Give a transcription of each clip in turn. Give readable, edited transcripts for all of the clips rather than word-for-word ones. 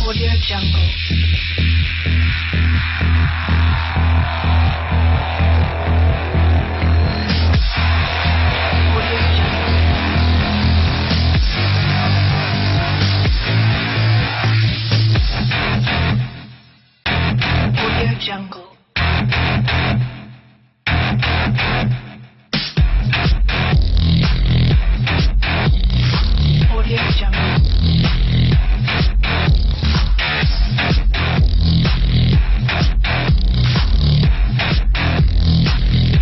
Audio Jungle. Audio Jungle. Audio Jungle.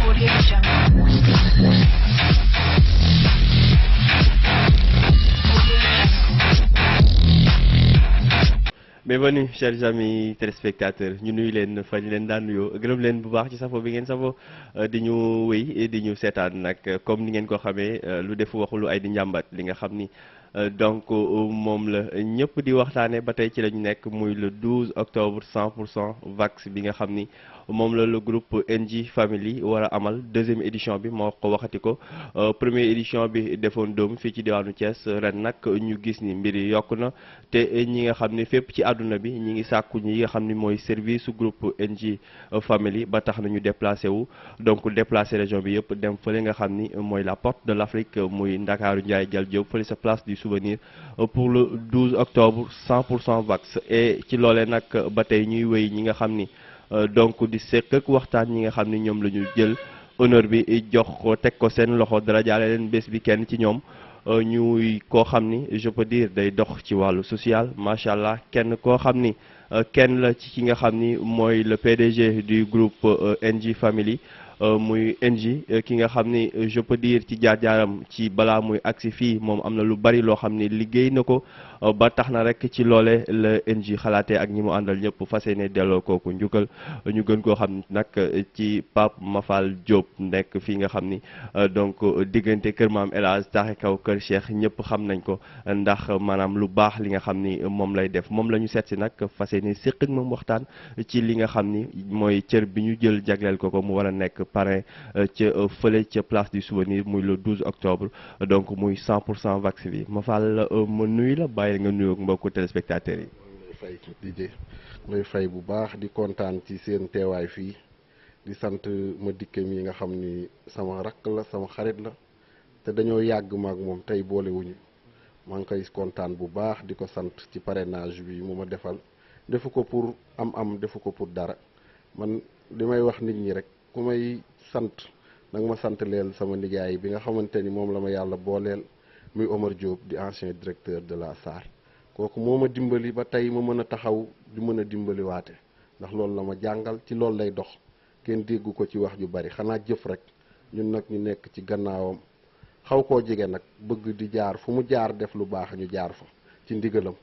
Audio Jungle. Bienvenue chers amis téléspectateurs ñu nuyu leen fa ñu leen daan nuyoo gërëm leen bu baax ci safo bi ngeen safo di ñu wéy di ñu seetaan nag comme ni ngeen ko xamee lu def waxu lu ay di njàmbat li nga xam ni donc moom la ñëpp di waxtaane ba tey ci la ñu nekk muy le 12 octobre 100% vax bi nga xam ni moom la le groupe NJ Family war a amal deuxième édition bi moo ko waxati ko première édition bi defoon doom fii ci diwaanu Thiès ren nag ñu gis ni mbir yi yokku na te ñi nga xam ni fépp ci àdduna bi ñi ngi sàkku ñi nga xam ni mooy service groupe NJ Family ba tax na ñu déplacé wu donc déplacé région bi yëpp dem fële nga xam ni mooy la porte de l'Afrique muy Ndakaaru Ndiaye Dial Diop fële sa place du souvenir pour le 12 octobre 100% vax et ci loolee nag ba tey ñuy wéy ñi nga xam ni donc di sekk ak waxtaan ñi nga xam ni ñoom la ñu jël honneur bi jox ko teg ko seen loxo dara jaale leen bés bi kenn ci ñoom ñuy koo xam ni je peux dire day dox ci wàllu social macha allah kenn koo xam ni kenn la ci ki nga xam ni mooy le PDG du groupe NJ Family muy NJ ki nga xam ni je peux dire ci jaar-jaaram ci balaa muy agsi fii moom am na lu bari loo xam ni liggéey na ko ba tax na rek ci loole la NJ xalaatee ak ñi mu àndal ñëpp fas yéene delloo kooku njukkal ñu gën koo xam nag ci Pape Mafal Diop nekk fii nga xam ni donc diggante kër maam El Hadj taaxe kaw kër Cheikh ñëpp xam nañ ko ndax maanaam lu baax li nga xam ni moom lay def moom la ñu seet si nag fas yéene séq ak moom waxtaan ci li nga xam ni mooy cër bi ñu jël jagleel ko mu war a nekk parrain ca fële ca place du souvenir muy le 12 octobre donc muy 100% vax bi Mafal ma nuyu la bàyyi nga nuyoog mbokku téléspectateurs yi. lay fay DJ lay fay bu baax di kontaan ci seen teewaay fii di sant ma dikke mi nga xam ni sama rakk la sama xarit la te dañoo yàgg maak moom tey boolewuñu maa ngi koy kontaan bu baax di ko sant ci parrainage bi mu ma defal defu ko pour am defu ko pour dara man li may wax nit ñi rek ku may sant nag ma sant leel sama nijaay bi nga xamante ni moom la ma yàlla booleel muy Omar Diop di ancien directeur de la SAR kooku moo ma dimbali ba tey ma mën a taxaw di mën a dimbali waate ndax loolu la ma jàngal ci loolu lay dox kenn déggu ko ci wax ju bari xanaa jëf rek ñun nag ñu nekk ci gannaawam xaw koo jege nag bëgg di jaar fu mu jaar def lu baax ñu jaar fa ci ndigalam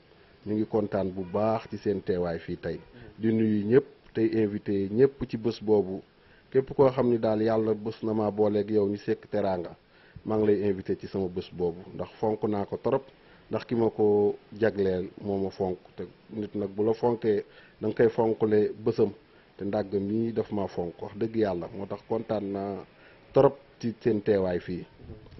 ñu ngi kontaan bu baax ci seen teewaay fii tey di nuyu ñëpp tey invité ñëpp ci bés boobu képp koo xam ni daal yàlla bés na ma booleeg yow ñu sekk teraanga maa ngi lay invité ci sama bés boobu ndax fonk naa ko trop ndax ki ma ko jagleel moo ma fonk te nit nag bu la fonkee da nga koy fonkle bésam te ndàgg mii daf ma fonk wax dëgg yàlla moo tax kontaan naa trop ci seen teewaay fii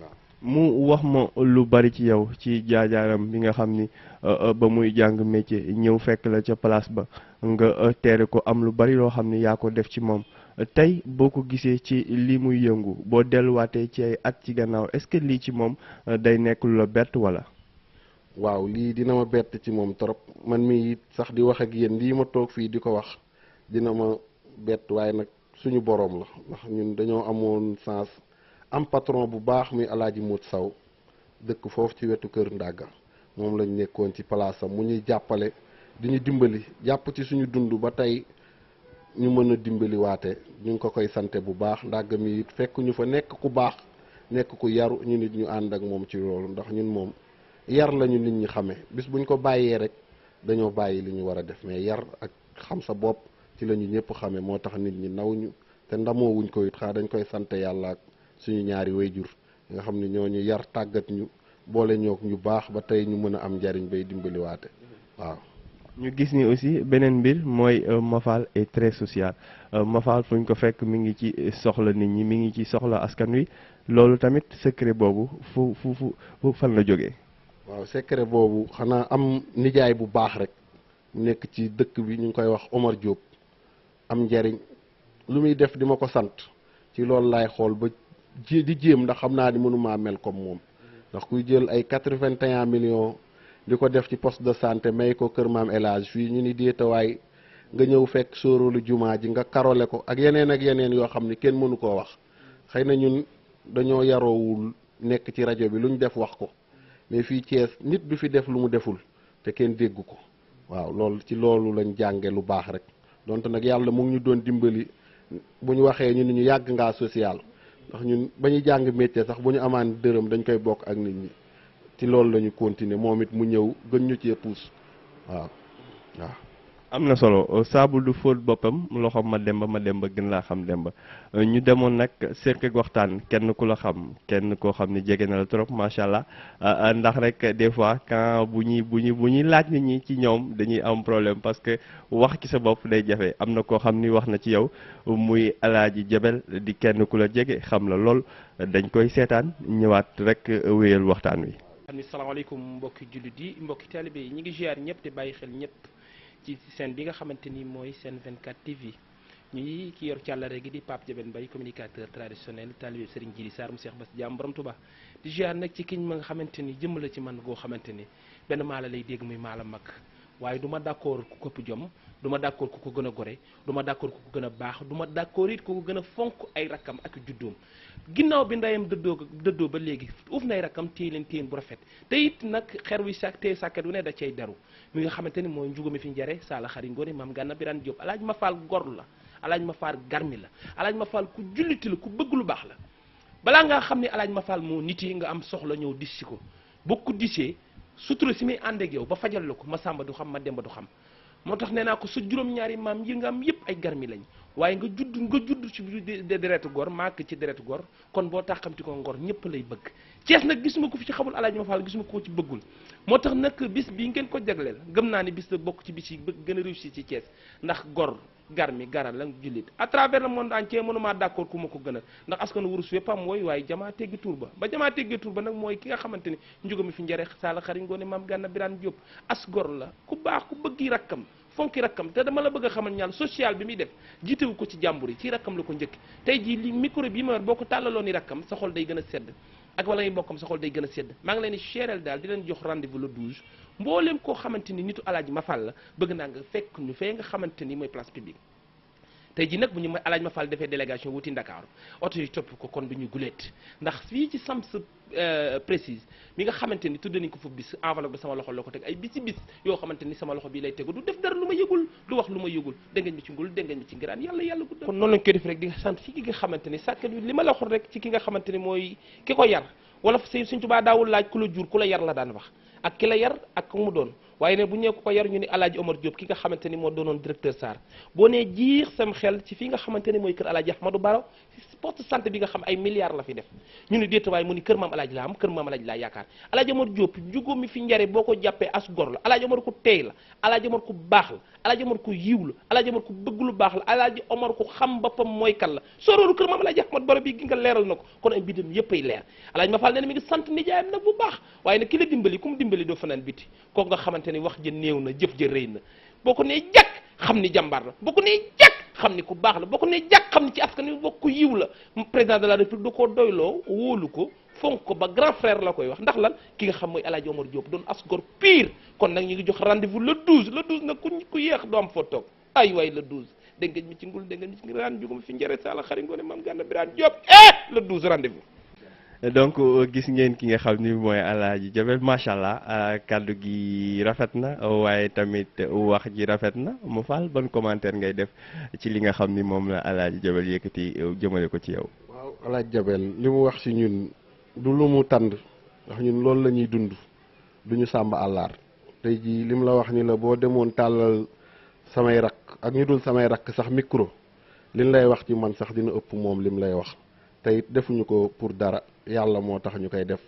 waaw. mu wax ma lu bari ci yow ci jaajaaram bi nga xam ni ba muy jàng métier ñëw fekk la ca place ba nga teere ko am lu bari loo xam ni yaa ko def ci moom tey boo ko gisee ci li muy yëngu boo delluwaatee ci ay at ci gannaaw est-ce que lii ci moom day nekk lu la bett wala. waaw lii dina ma bett ci moom trop man mi it sax di wax ak yéen lii ma toog fii di ko wax dina ma bett waaye nag suñu boroom la ndax ñun dañoo amoon sens am patron bu baax muy Alaaji Mout Saw dëkk foofu ci wetu kër Ndagga moom lañ nekkoon ci place am mu ñuy jàppale di ñu dimbali jàpp ci suñu dund ba tey ñu mën a dimbali waate ñu ngi ko koy sante bu baax Ndagga mi it fekk ñu fa nekk ku baax nekk ku yaru ñu nit ñu ànd ak moom ci loolu ndax ñun moom yar lañu nit ñi xamee bis buñ ko bàyyee rek dañoo bàyyi li ñu war a def mais yar ak xam sa bopp ci la ñu ñëpp xamee moo tax nit ñi naw ñu te ndamoo wuñ ko it xaa dañ koy sante yàlla ak suñu ñaari wayjur nga xam ne ñoo ñu yar tàggat ñu boole ñook ñu baax ba tey ñu mën a am njariñ bay dimbaliwaate waaw. ñu gis ni aussi beneen mbir mooy Mafal est très social Mafal fu ñu ko fekk mi ngi ci soxla nit ñi mi ngi ci soxla askan wi loolu tamit secret boobu fu fan la jógee. waaw secret boobu xanaa am nijaay bu baax rek mu nekk ci dëkk bi ñu ngi koy wax Omar Diop am njariñ lu muy def di ma ko sant ci loolu laay xool ba di jéem ndax xam naa ni mënumaa mel comme moom ndax kuy jël ay 81 millions di ko def ci poste de santé may ko kër maam El Hadj fii ñu ni déetawaay nga ñëw fekk sóoróolu jumaa ji nga karole ko ak yeneen yoo xam ni kenn mënu koo wax xëy na ñun dañoo yaroowul nekk ci rajo bi lu ñu def wax ko mais fii Thiès nit du fi def lu mu deful te kenn déggu ko waaw loolu ci loolu lañ jànge lu baax rek donte nag yàlla mu ngi ñu doon dimbali bu ñu waxee ñu ni ñu yàgg ngaa social ndax ñun ba ñuy jàng métier sax bu ñu amaan dërëm dañ koy bokk ak nit ñi ci loolu la ñu continuer moom it mu ñëw gën ñu cee puus waaw. am na solo saabu du fóot boppam loxo ma demba gën laa xam demba ñu demoon nag sekk ak waxtaan kenn ku la xam kenn koo xam ne jege na la trop macha allah ndax rek des fois quand bu ñuy laaj nit ñi ci ñoom dañuy am problème parce que wax ci sa bopp day jafe am na koo xam ni wax na ci yow muy Alaaji Jabel di kenn ku la jege xam la lool dañ koy seetaan ñëwaat rek wéyal waxtaan wi. salaamaaleykum mbokki jullit yi mbokki taalibe yi ñu ngi ziar ñëpp te bàyyi xel ñëpp. ci seen bi nga xamante ni mooy Sen 24 TV ñuy ki yor càllare gi di Pape Jabel Mbaye communicateur traditionnel taalibe Serigne Djili Sarr mu Cheikh Bass Diam borom Touba di ziar nag ci kiñ ma nga xamante ni jëmm la ci man goo xamante ni benn maala lay dégg muy maala mag waaye du ma d'accord ku këpp jom du ma d'accord ku ko gën a gore du ma d'accord ku ko gën a baax du ma d'accord it ku ko gën a fonk ay rakkam ak juddoom ginnaaw bi ndeyam dëddoo ba léegi uuf nay rakkam téye leen téyen bu rafet te it nag xer wi sàkk téye sàkket wu ne da cay daru mi nga xamante ni mooy njugami fi njare Sala Xari Ngoone maam Gànna Biraan Jóob alaaj ma faal gor la alaaj ma faal garmi la alaaj ma faal ku julliti la ku bëgg lu baax la balaa nga xam ne alaaj ma faal moo nit yi nga am soxla ñëw dis si ko boo ko disee sutura si muy ànd ak yow ba fajal la ko ma sàmba du xam ma demba du xam moo tax nee naa ko sa juróom-ñaari maam yi nga am yëpp ay garmi lañ waaye nga judd ci deretu gor màgg ci deretu gor kon boo taxamti ko ngor ñëpp lay bëgg Cees nag gisuma ko fi ci xamul alaaj ma faal gisuma ko ci bëggul moo tax nag bis bi ngeen ko jagleel gëm naa ni bis la bokk ci bis yi bëgg gën a réussir ci Cees ndax gor garmi garal la jullit à travers le monde entier mënumaa d'accord ku ma ko gënal ndax askanu wurus wépp am wooy waaye jamaa teggi tur ba jamaa teggi tur ba nag mooy ki nga xamante ni njugami fi njare Sala Xari Ngoone maam Gànna Biraan Jóob as gor la ku baax ku bëggi rakkam fonki rakkam te dama la bëgg a xamal ñaal social bi muy def jiitewu ko ci jàmbur yi ci rakkam la ko njëkk tey jii li micro bi ma yor boo ko tàllaloon ni rakkam sa xol day gën a sedd ak wala ngay bokkam sa xol day gën a sedd maa ngi leen di chéral daal di leen jox rendez-vous le 12 mbooleem koo xamante ni nitu alaaji ma fal la bëgg naa nga fekk ñu fee nga xamante ni mooy place publique tey ji nag bu ñu alaaj ma fall defee délégation wuti Ndakaaru oto yi topp ko kon du ñu guleet ndax fii ci Sams précise mi nga xamante ni tudd nañ ko foofu bis enveloppe ba sama loxo la ko teg ay bisi bis yoo xamante ni sama loxo bii lay tegu du def dara lu ma yëgul du wax lu ma yëgul dégg ngeen mi ci ngul dégg ngeen mi ci ngiraan yàlla guddal kon noonu lañ koy def rek di sant ci ki nga xamante ni sàkkat bi li ma la waxoon rek ci ki nga xamante ni mooy ki ko yar wala Sëñ Tuubaa daawul laaj ku la jur ku la yar la daan wax ak ki la yar ak ku mu doon waaye ne bu ñëwee ko yar ñu ni Alaaji Omar Diop ki nga xamante ni moo doonoon directeur SAR boo nee jiix sam xel ci fi nga xamante ni mooy kër Alaaji Ahmadou Baro poste santé bi nga xam ay milliards la fi def ñu ni déet waaye mu ni kër maam Alaaji la am kër maam Alaaji laa yaakaar Alaaji Omar Diop jugo mi fi njare boo ko jàppee as gor la Alaaji Omar ku teey la Alaaji Omar ku baax la Alaaji Omar ku yiw la Alaaji Omar ku bëgg lu baax la Alaaji Omar ku xam boppam mooy kan la soroolu kër maam Alaaji Ahmadou Baro bi gi nga leeral na ko kon ay bidam yëpp ay leer Alaaji ma Fall nee na mi ngi sant nijaayam nag bu baax waaye nag ki la dimbali ku mu dimbali doo fanaan biti kooku nga xamante ni wax ja néew na jëf ja rëy na boo ko nee jàkk xam ni jàmbaar la boo ko nee jàkk xam ni ku baax la boo ko nee jàkk xam ni ci askan wi bokk ku yiw la président de la république da koo doyloo wóolu ko fonk ko ba grand frère la koy wax ndax lan ki nga xam mooy El Hadj Omar Diop doon asgor pire kon nag ñu ngi jox rendez-vous le 12 nag ku yéex doo am foo toog ay waay le 12 dégg ngeen mi ci ngul dégg ngeen mi ci ngiraan juguma fi njëre Sala Xari Ngoone maam Gànna Biraan Diop le 12 rendez-vous. donc gis ngeen ki nga xam ni mooy Alaaji Jabel macha allah kàddu gi rafet na waaye tamit wax ji rafet na mu faal ban commentaire ngay def ci li nga xam ni moom la Alaaji Jabel yëkkati jëmale ko ci yow. waaw Alaaji Jabel li mu wax ci ñun du lu mu tànd ndax ñun loolu la ñuy dund duñu sàmb àllaar tey jii li mu la wax ni la boo demoon tàllal samay rakk ak ñu dul samay rakk sax micro liñ lay wax ci man sax dina ëpp moom lim lay wax te it defuñu ko pour dara yàlla moo tax ñu koy def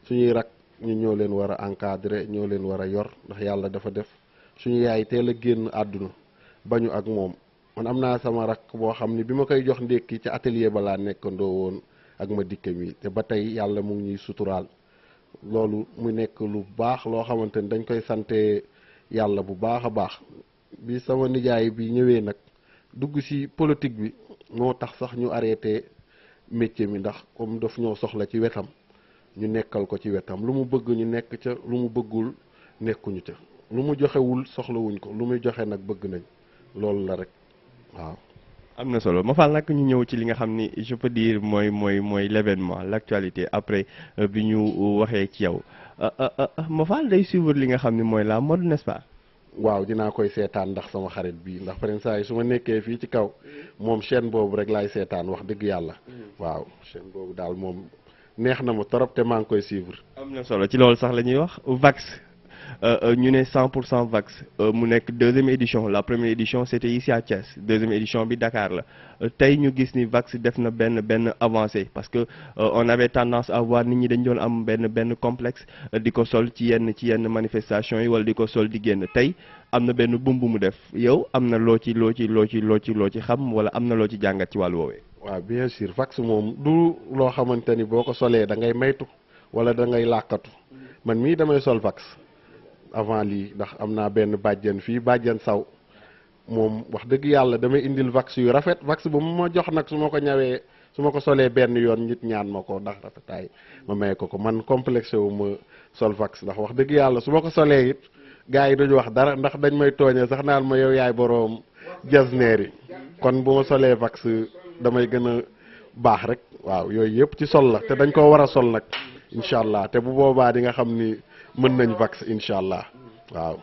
suñuy rak ñu ñoo leen war a encadrer ñoo leen war a yor ndax yàlla dafa def suñu yaay teel a génn àdduna bañu ak moom man am naa sama rak boo xam ni bi ma koy jox ndékki ci atelier ba laa nekkandoo woon ak ma dikke mi te ba tey yàlla mu ngi ñuy suturaal loolu mu nekk lu baax loo xamante ni dañ koy sante yàlla bu baax a baax bi sama nijaay bi ñëwee nag dugg ci politique bi moo tax sax ñu arrêté métier mi ndax comme daf ñoo soxla ci wetam ñu nekkal ko ci wetam lu mu bëgg ñu nekk ca lu mu bëggul nekkuñu ca lu mu joxewul soxlawuñ ko lu muy joxe nag bëgg nañ loolu la rek waaw. am na solo Mafal nag ñu ñëw ci li nga xam ni je peux dire mooy l'événement l'actualité après bi ñu waxee ci yow Mafal day suivre li nga xam ni mooy la mode n'est-ce pas. waaw dinaa koy seetaan ndax sama xarit bi ndax par exemple su ma nekkee fii ci kaw moom chaîne boobu rek laay seetaan wax dëgg yàlla. waaw chaîne boobu daal moom neex na ma trop te maa ngi koy suivre. am na solo ci loolu sax la ñuy wax Vax ñu ne 100% Vax mu nekk deuxième édition la première édition c'était ici à Thiès deuxième édition bi Dakar la tey ñu gis ni Vax def na benn avancée parce que on avait tendance à voir nit ñi dañ doon am benn complexe di ko sol ci yenn manifestation yi wala di ko sol di génn tey am na benn bumb mu def yow am na loo ci xam wala am na loo ci jàngat ci wàllu woowee. waaw bien sûr Vax moom du loo xamante ni boo ko solee da ngay maytu wala da ngay làkkatu man mii damay sol Vax avant lii ndax am naa benn bàjjen fii bàjjen saw moom wax dëgg yàlla damay indil Vax yu rafet Vax bu ma jox nag su ma ko ñawee su ma ko solee benn yoon nit ñaan ma ko ndax rafetaay ma may ko man complexé wu ma sol Vax ndax wax dëgg yàlla su ma ko solee it gars yi duñu wax dara ndax dañ may tooñee sax naan ma yow yaay boroom jasneer yi kon bu ma solee Vax damay gën a baax rek waaw yooyu yëpp ci sol la te dañ ko war a sol nag incha allah te bu boobaa di nga xam ni mën nañ Vax incha allah waaw.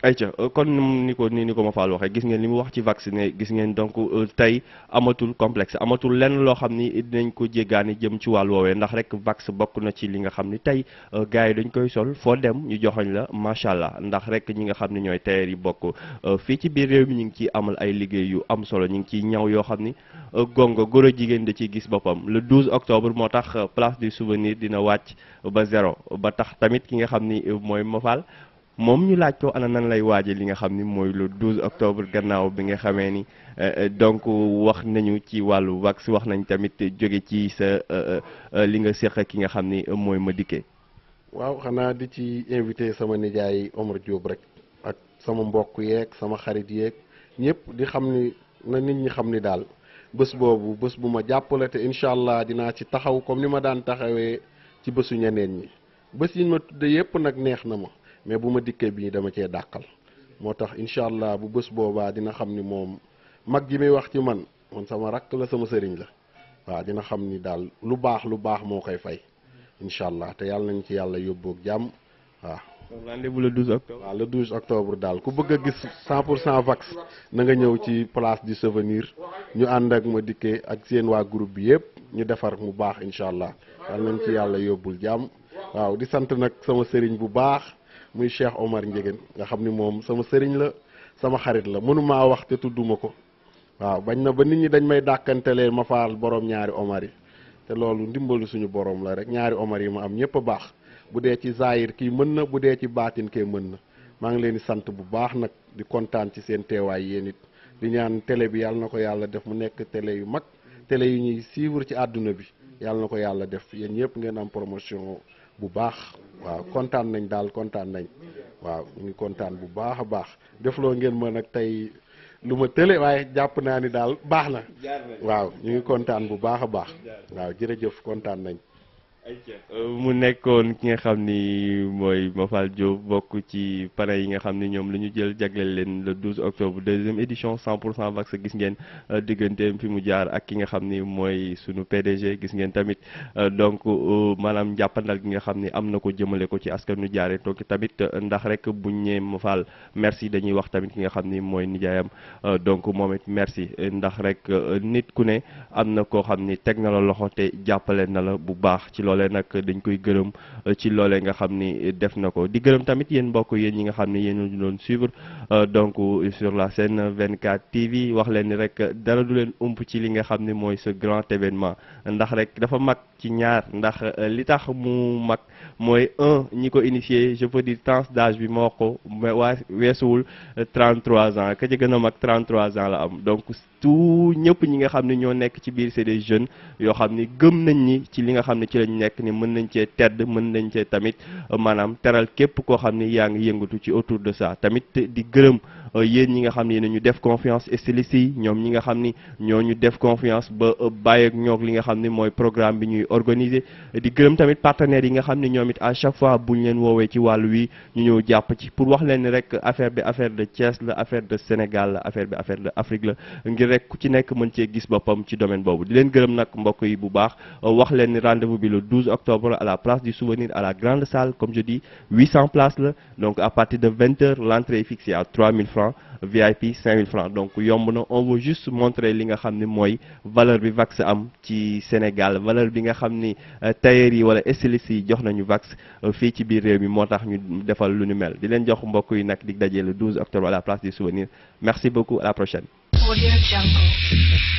ayca kon ni ko Mafal waxee gis ngeen li mu wax ci Vax ne gis ngeen donc tey amatul complexe amatul lenn loo xam ni dinañ ko jéggaani jëm ci wàll woowee ndax rek Vax bokk na ci li nga xam ni tey gars yi dañ koy sol foo dem ñu joxoñ la macha allah ndax rek ñi nga xam ne ñooy tailleur yi bokk fii ci biir réew mi ñu ngi ciy amal ay liggéey yu am solo ñu ngi ciy ñaw yoo xam ni gonga góor a jigéen da ciy gis boppam le 12 octobre moo tax place du souvenir dina wàcc ba zéro ba tax tamit ki nga xam ni mooy Mafal moom ñu laaj ko ana nan lay waaje li nga xam ni mooy le 12 octobre gannaaw bi nga xamee ni donc wax nañu ci wàllu Vax wax nañ tamit jóge ci sa li nga séq ki nga xam ni mooy Madické. waaw xanaa di ci invité sama nijaay Omar Diop rek ak sama mbokk yeeg sama xarit yeeg ñëpp di xam ni na nit ñi xam ni daal bés boobu bés bu ma jàppale te incha allah dinaa ci taxaw comme ni ma daan taxawee ci bésu ñeneen ñi bés yi ma tudde yëpp nag neex na ma. mais bu ma dikkee bii dama cee dàqal moo tax incha allah bu bés boobaa dina xam ni moom mag ji muy wax ci man sama rakk la sama sëriñ la waaw dina xam ni daal lu baax moo koy fay incha allah te yàlla nañ ci yàlla yóbboog jàmm waaw. rendez-vous le 12 octobre. waaw le 12 octobre daal ku bëgg a gis 100% Vax na nga ñëw ci place du souvenir ñu ànd ak Madické ak seen waa groupe bi yëpp ñu defar mu baax incha allah yàlla nañ ci yàlla yóbbul jàmm waaw di sant nag sama sëriñ bu baax. muy Cheikh Omar Ndiéguène nga xam ni moom sama sëriñ la sama xarit la mënumaa wax te tudduma ko waaw bañ na ba nit ñi dañ may dàkkantelee Mafal borom ñaari Omar yi te loolu ndimbalu suñu borom la rek ñaari Omar yi ma am ñëpp a baax bu dee ci zahir kii mën na bu dee ci baatin kee mën na maa ngi leen di sant bu baax nag di kontaan ci seen teewaay yéen it di ñaan télé bi yàlla na ko yàlla def mu nekk télé yu mag télé yu ñuy suivre ci àdduna bi yàlla na ko yàlla def yéen ñëpp ngeen am promotion bu baax waaw kontaan nañ daal kontaan nañ waaw ñu ngi kontaan bu baax a baax defloo ngeen ma nag tey lu ma tële waaye jàpp naa ni daal baax na waaw ñu ngi kontaan bu baax a baax waaw jërëjëf kontaan nañ. mu nekkoon ki nga xam ni mooy Mafal Diop bokk ci parrain yi nga xam ni ñoom la ñu jël jagleel leen le 12 octobre deuxième édition 100% Vax gis ngeen digganteem fi mu jaar ak ki nga xam ni mooy sunu PDG gis ngeen tamit donc maanaam jàppandal gi nga xam ni am na ko jëmale ko ci askanu jaaree toog tamit ndax rek buñ ñee Mafal merci dañuy wax tamit ki nga xam ni mooy nijaayam donc moom it merci ndax rek nit ku ne am na koo xam ni teg na la loxo te jàppale na la bu baax ci loolee nag dañ koy gërëm ci loolee nga xam ni def na ko di gërëm tamit yéen mbokk yéen ñi nga xam ni yéen ñu doon suivre donc sur la chaîne 24 TV wax leen ni rek dara du leen ump ci li nga xam ni mooy ce grand événement ndax rek dafa mag ci ñaar ndax li tax mu mag mooy ñi ko initié je peux dire tranche d'âge bi ma wax ko waa weesuwul 33 ans ka ci gën a mag 33 ans la am donc tout ñëpp ñi nga xam ne ñoo nekk ci biir c'est des jeunes yoo xam ni gëm nañ ni ci li nga xam ne ci lañ nekk ni mën nañ cee tedd mën nañ cee tamit maanaam teral képp koo xam ni yaa ngi yëngatu ci autour de ça tamit di gërëm yéen ñi nga xam ni ñu def confiance stylistes yi ñoom ñi nga xam ni ñoo ñu def confiance ba bàyyi ak ñoog li nga xam ni mooy programme bi ñuy organiser di gërëm tamit partenaires yi nga xam ni ñoom it à chaque fois buñ leen woowee ci wàllu wi ñu ñëw jàpp ci pour wax leen ni rek affaire bi affaire de Thiès la affaire de Sénégal la affaire bi affaire de Afrique la ngir rek ku ci nekk mën cee gis boppam ci domaine boobu di leen gërëm nag mbokk yi bu baax wax leen ni rendez-vous bi le 12 octobre à la place du souvenir à la grande salle comme je dis 800 places la donc à partir de 20h l'entrée est fixée à 3000 francs VIP 5000 francs donc yomb na on veut juste montrer li nga xam ni mooy valeur bi Vax am ci Sénégal valeur bi nga xam ni tailleur yi wala stylistes yi jox nañu Vax fii ci biir réew mi moo tax ñu defal lu ñu mel di leen jox mbokk yi nag dig daje le 12 octobre à la place du souvenir merci beaucoup à la prochaine. Audio Jungle.